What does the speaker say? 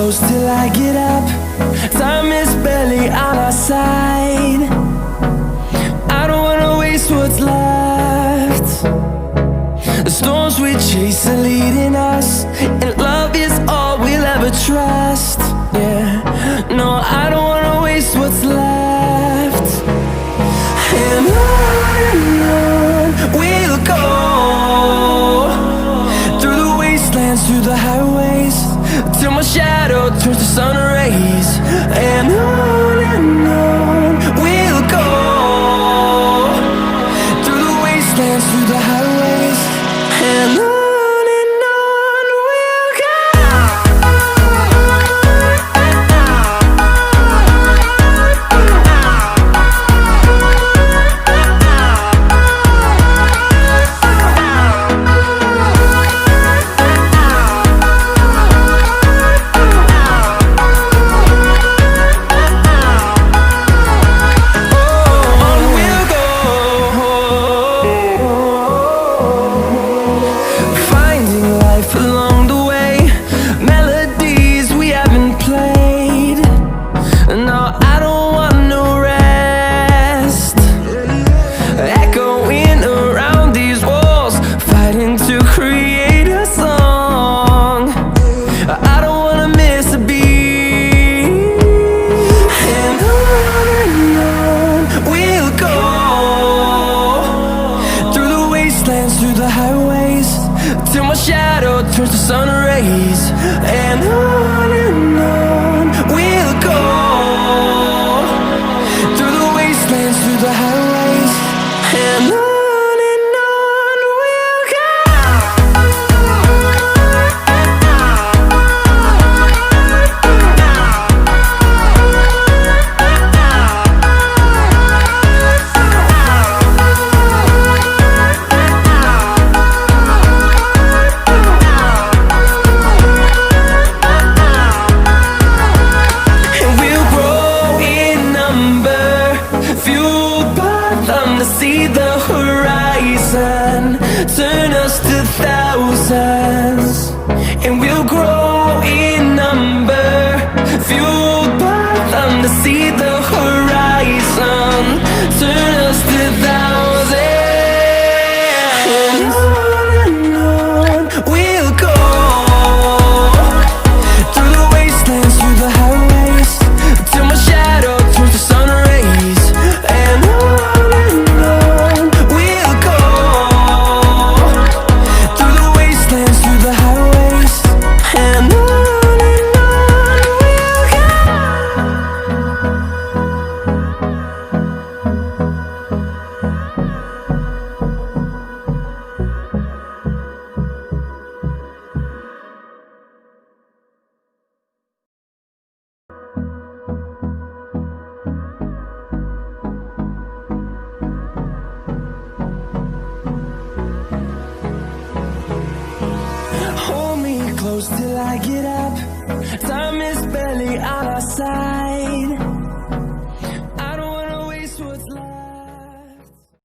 close till I get up. Time is barely on our side. I don't wanna waste what's left. The storms we chase are leading us, and love is all we'll ever trust. Yeah, no, I don't wanna waste what's left. And on we'll go, through the wastelands, through the highways, till my shadow turns to sun rays. And on we'll go, through the wastelands, through the highways, and on we'll go. Through the highways, till my shadow turns to sun rays. And on we'll go, through the wastelands, through the highways, and on we'll go. See the horizon turn us to thousands, and we'll grow in number, fueled by them to see the horizon turn us to thousands. And on we'll go, through the wastelands, through the highways, till my shadow turns to sun rays. And hold me close till I get up. Time is barely on our side.